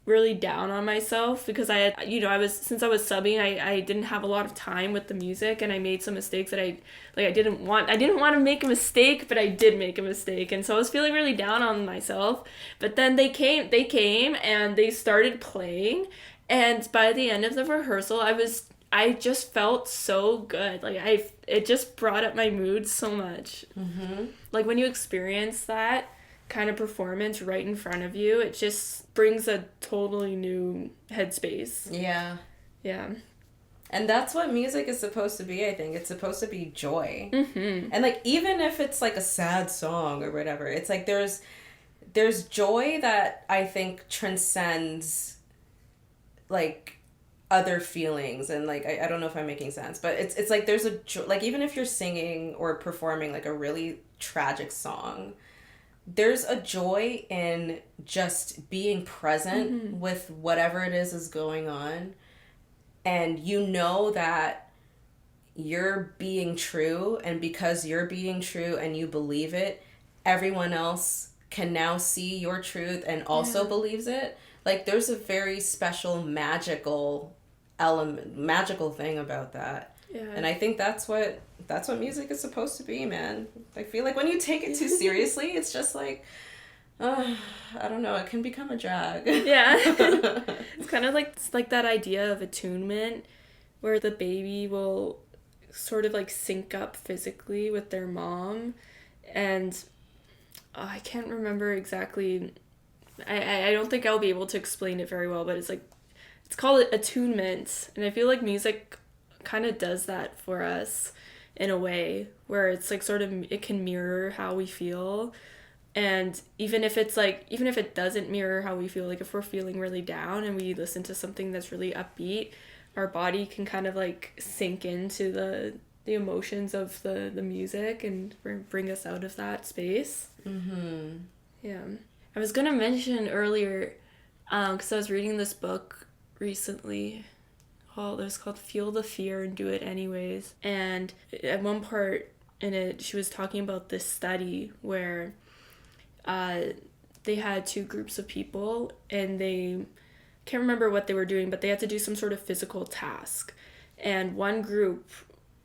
A: really down on myself because since I was subbing, I didn't have a lot of time with the music, and I made some mistakes that I didn't want to make a mistake, but I did make a mistake. And so I was feeling really down on myself. But then they came and they started playing, and by the end of the rehearsal, I just felt so good. Like, it just brought up my mood so much. Like, when you experience that kind of performance right in front of you, it just brings a totally new headspace.
B: Yeah. And that's what music is supposed to be, I think. It's supposed to be joy.
A: Mm-hmm.
B: And, like, even if it's, like, a sad song or whatever, it's, like, there's joy that I think transcends, like, other feelings. And, like, I don't know if I'm making sense. But it's like, there's a like, even if you're singing or performing, like, a really tragic song, there's a joy in just being present with whatever it is going on. And you know that you're being true, and because you're being true and you believe it, everyone else can now see your truth and also believes it. Like, there's a very special magical thing about that. Yeah. And I think that's what music is supposed to be, man. I feel like when you take it too seriously, it's just like, I don't know, it can become a drag.
A: Yeah. It's kind of like that idea of attunement where the baby will sort of like sync up physically with their mom, and I can't remember exactly. I don't think I'll be able to explain it very well, but it's called attunement, and I feel like music kind of does that for us in a way where it's like sort of, it can mirror how we feel. And even if it doesn't mirror how we feel, like if we're feeling really down and we listen to something that's really upbeat, our body can kind of like sink into the emotions of the music and bring us out of that space. Mm-hmm. Yeah. I was going to mention earlier, because I was reading this book recently. It was called Feel the Fear and Do It Anyways. And at one part in it, she was talking about this study where they had two groups of people, and they can't remember what they were doing, but they had to do some sort of physical task. And one group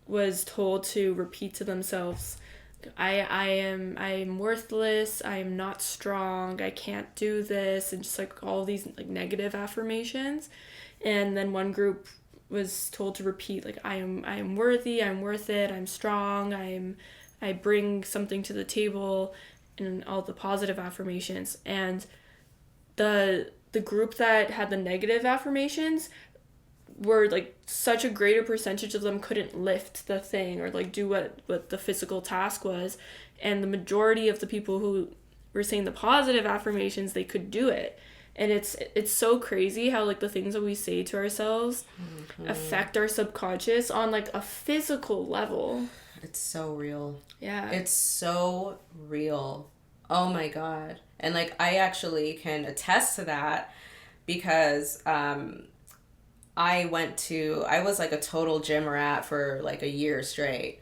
A: was told to repeat to themselves, I am worthless, I am not strong, I can't do this, and just like all these like negative affirmations. And then one group was told to repeat like, I am worthy, I'm worth it, I'm strong, I bring something to the table, and all the positive affirmations. And the group that had the negative affirmations were like, such a greater percentage of them couldn't lift the thing or like do what the physical task was, and the majority of the people who were saying the positive affirmations, they could do it. And it's so crazy how like the things that we say to ourselves affect our subconscious on like a physical level.
B: It's so real.
A: Yeah.
B: It's so real. Oh my God. And like, I actually can attest to that because I was like a total gym rat for like a year straight.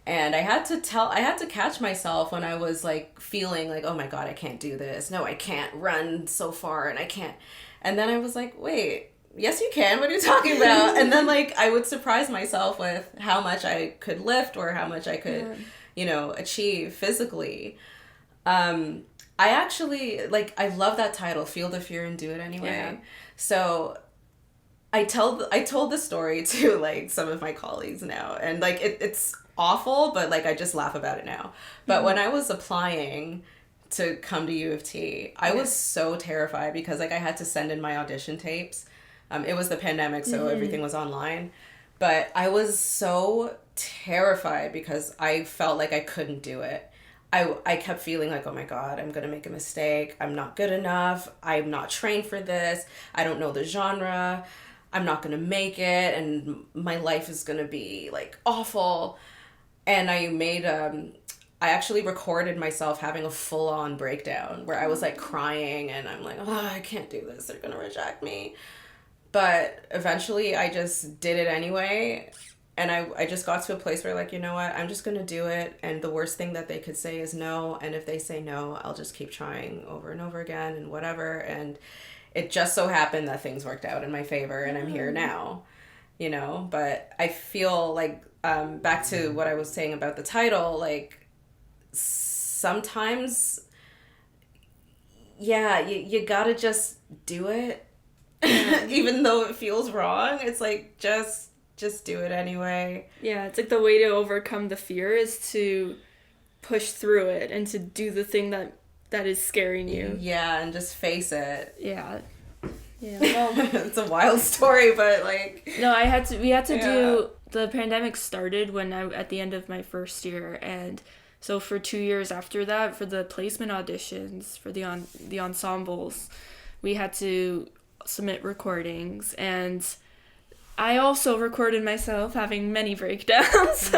B: And I had to catch myself when I was like feeling like, oh my God, I can't do this. No, I can't run so far, and I can't. And then I was like, wait, yes, you can. What are you talking about? And then like I would surprise myself with how much I could lift or how much I could, achieve physically. I actually I love that title, Feel the Fear and Do It Anyway. Yeah. So I told the story to like some of my colleagues now, and like it's awful, but like I just laugh about it now. But when I was applying to come to U of T, I was so terrified because like I had to send in my audition tapes. It was the pandemic, so everything was online. But I was so terrified because I felt like I couldn't do it. I kept feeling like, oh my God, I'm going to make a mistake. I'm not good enough. I'm not trained for this. I don't know the genre. I'm not going to make it. And my life is going to be like awful. And I actually recorded myself having a full-on breakdown where I was like crying and I'm like, oh, I can't do this. They're going to reject me. But eventually I just did it anyway. And I just got to a place where like, you know what, I'm just going to do it. And the worst thing that they could say is no. And if they say no, I'll just keep trying over and over again and whatever. And it just so happened that things worked out in my favor and I'm here now, But I feel like, back to what I was saying about the title, like sometimes, yeah, you gotta just do it. Even though it feels wrong. It's like, just do it anyway.
A: Yeah, it's like the way to overcome the fear is to push through it and to do the thing that is scaring you.
B: Yeah, and just face it.
A: Yeah. Yeah, well,
B: it's a wild story, but like...
A: No, we had to do... The pandemic started at the end of my first year, and so for 2 years after that, for the placement auditions, for the ensembles, we had to submit recordings, and I also recorded myself having many breakdowns.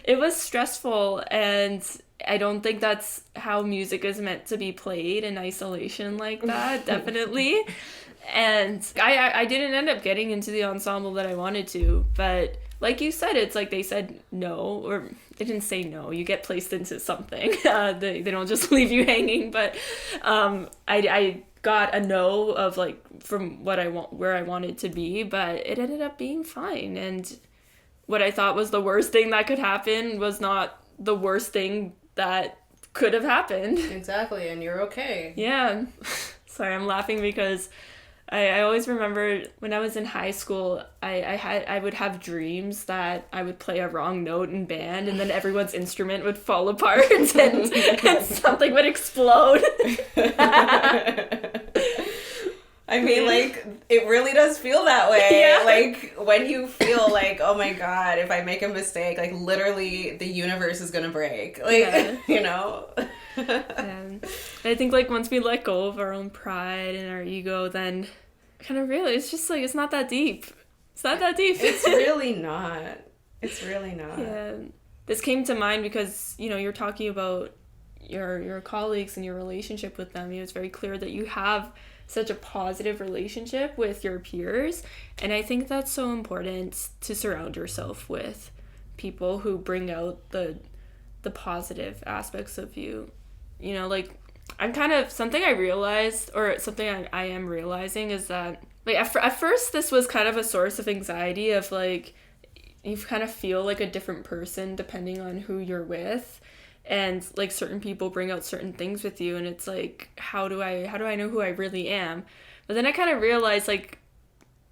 A: It was stressful, and I don't think that's how music is meant to be played in isolation like that, definitely. And I didn't end up getting into the ensemble that I wanted to, but like you said, it's like they said no, or they didn't say no. You get placed into something. They don't just leave you hanging, but I got a no of like from where I wanted to be, but it ended up being fine. And what I thought was the worst thing that could happen was not the worst thing that could have happened.
B: Exactly, and you're okay.
A: Yeah. Sorry, I'm laughing because I always remember when I was in high school, I would have dreams that I would play a wrong note in band, and then everyone's instrument would fall apart and something would explode.
B: I mean, like, it really does feel that way.
A: Yeah.
B: Like, when you feel like, oh my God, if I make a mistake, like, literally the universe is gonna break. Like, you know?
A: And I think, like, once we let go of our own pride and our ego, then kind of realize it's just, like, it's not that deep. It's not that deep.
B: It's really not. It's really not.
A: Yeah. This came to mind because, you know, you're talking about your colleagues and your relationship with them. It's very clear that you have such a positive relationship with your peers, and I think that's so important to surround yourself with people who bring out the positive aspects of you. You know, like, I'm kind of, something I realized, or something I am realizing, is that, like, at first this was kind of a source of anxiety of, like, you kind of feel like a different person depending on who you're with. And, like, certain people bring out certain things with you, and it's like, how do I know who I really am? But then I kind of realized, like,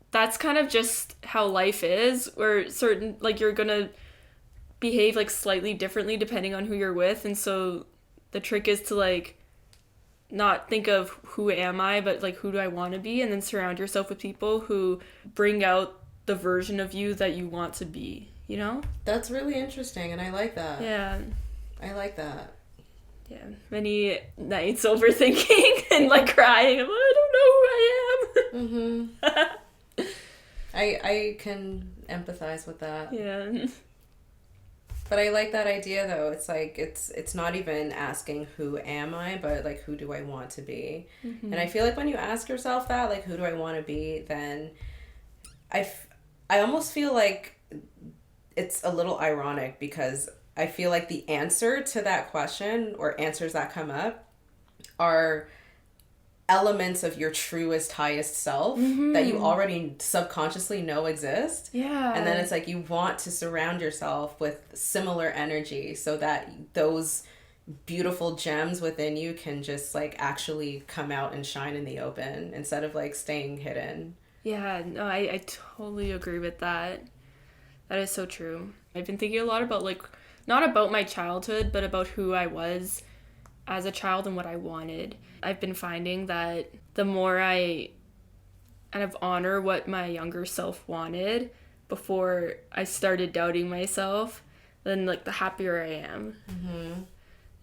A: that's kind of just how life is, where certain, like, you're gonna behave, like, slightly differently depending on who you're with, and so the trick is to, like, not think of who am I, but, like, who do I want to be, and then surround yourself with people who bring out the version of you that you want to be, you know?
B: That's really interesting, and I like that.
A: Yeah.
B: I like that.
A: Yeah, many nights overthinking and, like, crying. I don't know who I am.
B: I can empathize with that.
A: Yeah.
B: But I like that idea, though. It's like, it's not even asking who am I, but, like, who do I want to be? Mm-hmm. And I feel like when you ask yourself that, like, who do I want to be, then I almost feel like it's a little ironic, because I feel like the answer to that question, or answers that come up, are elements of your truest, highest self that you already subconsciously know exist.
A: Yeah.
B: And then it's like you want to surround yourself with similar energy so that those beautiful gems within you can just, like, actually come out and shine in the open instead of, like, staying hidden.
A: Yeah, no, I totally agree with that. That is so true. I've been thinking a lot about, like, not about my childhood, but about who I was as a child and what I wanted. I've been finding that the more I kind of honor what my younger self wanted before I started doubting myself, then, like, the happier I am. Mm-hmm.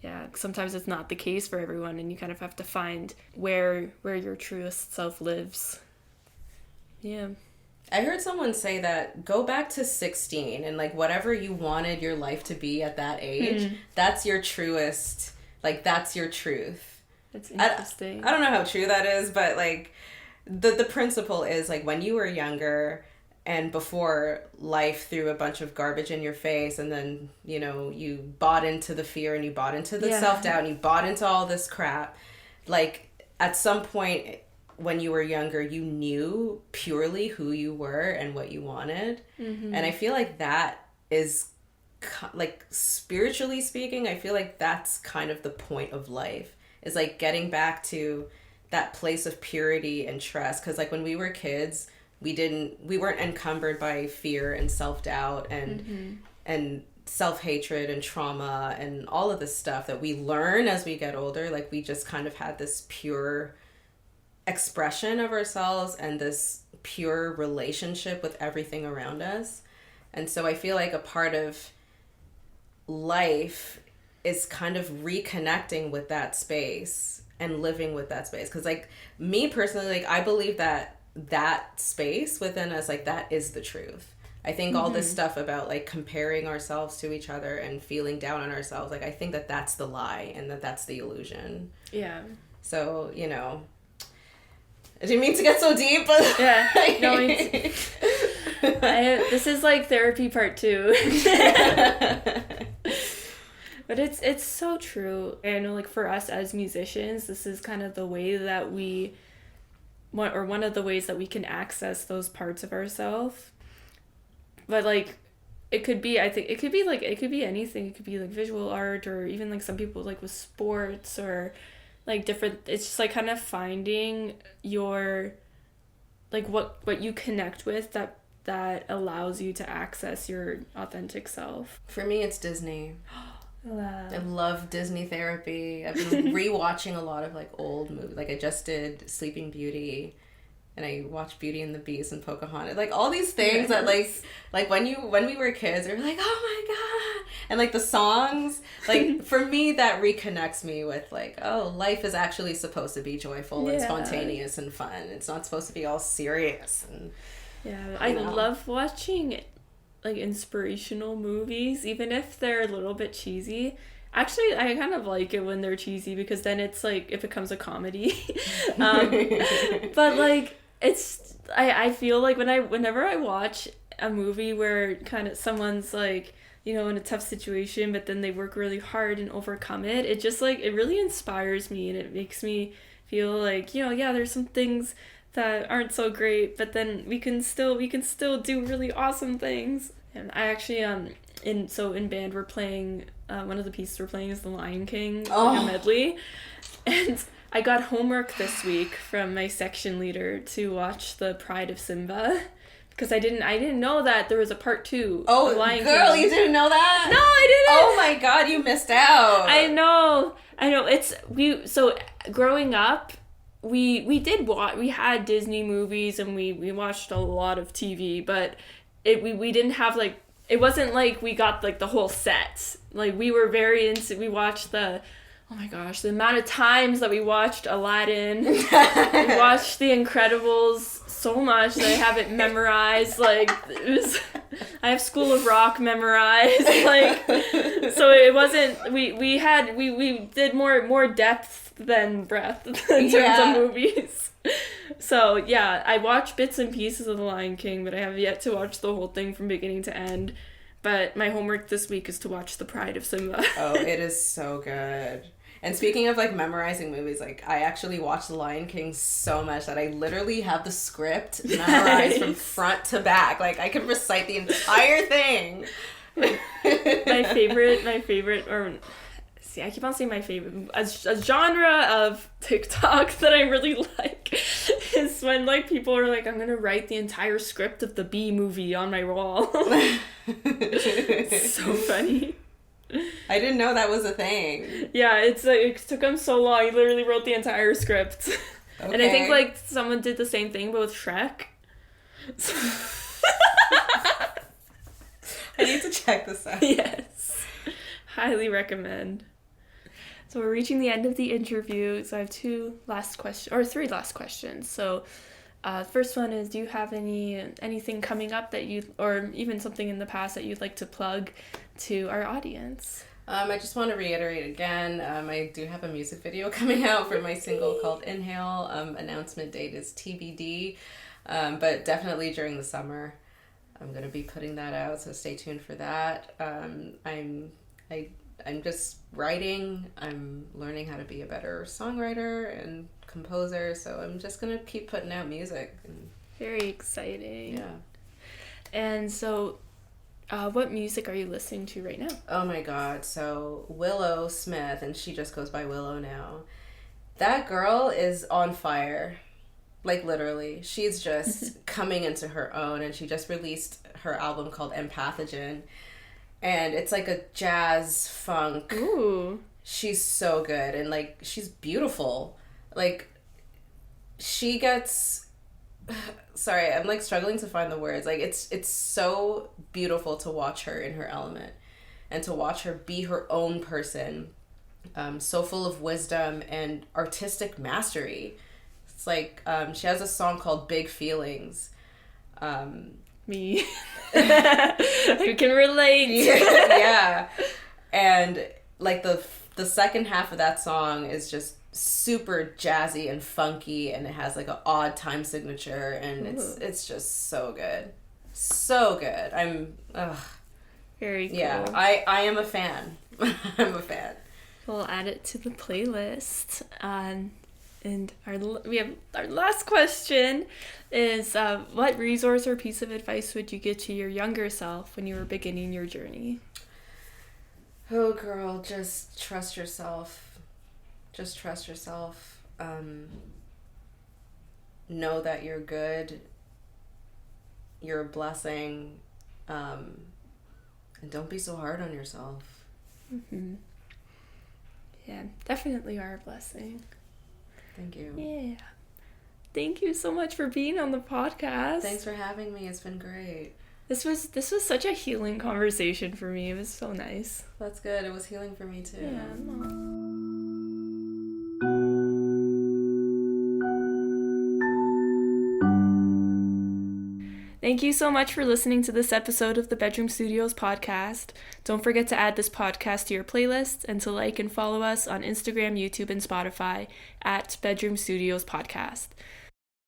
A: Yeah, sometimes it's not the case for everyone, and you kind of have to find where your truest self lives. Yeah.
B: I heard someone say that go back to 16 and, like, whatever you wanted your life to be at that age, that's your truest, like, that's your truth.
A: That's interesting.
B: I don't know how true that is, but, like, the principle is, like, when you were younger and before life threw a bunch of garbage in your face, and then, you know, you bought into the fear and you bought into the self-doubt and you bought into all this crap, like, at some point when you were younger, you knew purely who you were and what you wanted. Mm-hmm. And I feel like that is, like, spiritually speaking, I feel like that's kind of the point of life, is, like, getting back to that place of purity and trust. Because, like, when we were kids, we weren't encumbered by fear and self-doubt and self-hatred and trauma and all of this stuff that we learn as we get older. Like, we just kind of had this pure expression of ourselves and this pure relationship with everything around us. And so I feel like a part of life is kind of reconnecting with that space and living with that space. Because like me personally, like I believe that that space within us, like that is the truth. I think all this stuff about like comparing ourselves to each other and feeling down on ourselves, like I think that that's the lie and that that's the illusion.
A: Yeah.
B: So, you know, I didn't mean to get so deep, but
A: yeah, no, this is like therapy part 2. But it's so true. I know, like, for us as musicians, this is kind of the way that one of the ways that we can access those parts of ourselves. But, like, it could be anything. It could be, like, visual art, or even, like, some people, like, with sports, or, like, different. It's just, like, kind of finding your, like, what you connect with that allows you to access your authentic self.
B: For me, it's Disney. I love Disney therapy. I've been rewatching a lot of like old movies. Like I just did Sleeping Beauty, and I watched Beauty and the Beast and Pocahontas. Like all these things that like when we were kids, we were like, oh my god, and like the songs. Like for me, that reconnects me with like, oh, life is actually supposed to be joyful and spontaneous and fun. It's not supposed to be all serious. And
A: I love watching like inspirational movies, even if they're a little bit cheesy. Actually, I kind of like it when they're cheesy, because then it's like it becomes a comedy. But like I feel like whenever I watch a movie where kind of someone's like, you know, in a tough situation, but then they work really hard and overcome it, it just like it really inspires me, and it makes me feel like, you know, yeah, there's some things that aren't so great, but then we can still do really awesome things. And I actually in band we're playing one of the pieces we're playing is The Lion King, like a medley, and I got homework this week from my section leader to watch The Pride of Simba, because I didn't know that there was a part 2 of The Lion
B: girl,
A: King.
B: You didn't know that?
A: No, I didn't.
B: Oh my god, you missed out.
A: I know. So growing up, we had Disney movies, and we watched a lot of TV, but we didn't have like, it wasn't like we got like the whole set. Like we were we watched the amount of times that we watched Aladdin. We watched The Incredibles so much that I have it memorized. Like I have School of Rock memorized. Like, so it wasn't, we did more depth than breadth in terms of movies. So yeah, I watched bits and pieces of The Lion King, but I have yet to watch the whole thing from beginning to end. But my homework this week is to watch The Pride of Simba.
B: Oh, it is so good. And speaking of like memorizing movies, like I actually watched The Lion King so much that I literally have the script memorized from front to back. Like I could recite the entire thing.
A: my favorite, or see, I keep on saying my favorite, a genre of TikTok that I really like is when like people are like, I'm gonna write the entire script of the Bee movie on my wall. It's so funny.
B: I didn't know that was a thing.
A: Yeah, it's like, it took him so long. He literally wrote the entire script. Okay. And I think like someone did the same thing, but with Shrek.
B: I need to check this out.
A: Yes. Highly recommend. So we're reaching the end of the interview. So I have three last questions. So first one is, do you have anything coming up that or even something in the past that you'd like to plug to our audience?
B: I just want to reiterate again, I do have a music video coming out for my single called Inhale. Announcement date is TBD, but definitely during the summer I'm going to be putting that out, so stay tuned for that. I'm just writing. I'm learning how to be a better songwriter and composer, so I'm just going to keep putting out music.
A: Very exciting.
B: Yeah.
A: And so what music are you listening to right now?
B: Oh my god, so Willow Smith, and she just goes by Willow now. That girl is on fire. Like literally. She's just coming into her own, and she just released her album called Empathogen. And it's like a jazz funk.
A: Ooh.
B: She's so good, and like she's beautiful. Like she gets, sorry, I'm like struggling to find the words. Like it's so beautiful to watch her in her element and to watch her be her own person, so full of wisdom and artistic mastery. It's like she has a song called Big Feelings.
A: Me. I can relate.
B: Yeah. And like the second half of that song is just super jazzy and funky, and it has like an odd time signature, and it's just so good. So good.
A: Very cool.
B: Yeah, I am a fan. I'm a fan.
A: We'll add it to the playlist. And we have our last question is, what resource or piece of advice would you give to your younger self when you were beginning your journey?
B: Oh, girl, just trust yourself. Just trust yourself. Know that you're good. You're a blessing. And don't be so hard on yourself.
A: Mm-hmm. Yeah, definitely are a blessing.
B: Thank you.
A: Yeah. Thank you so much for being on the podcast.
B: Thanks for having me. It's been great.
A: This was such a healing conversation for me. It was so nice.
B: That's good. It was healing for me too.
A: Yeah. Thank you so much for listening to this episode of the Bedroom Studios podcast. Don't forget to add this podcast to your playlist and to like and follow us on Instagram, YouTube, and Spotify at Bedroom Studios Podcast.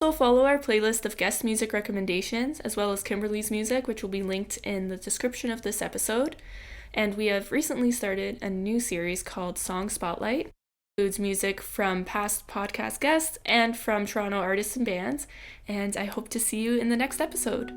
A: Also follow our playlist of guest music recommendations, as well as Kimberly's music, which will be linked in the description of this episode. And we have recently started a new series called Song Spotlight. It includes music from past podcast guests and from Toronto artists and bands. And I hope to see you in the next episode.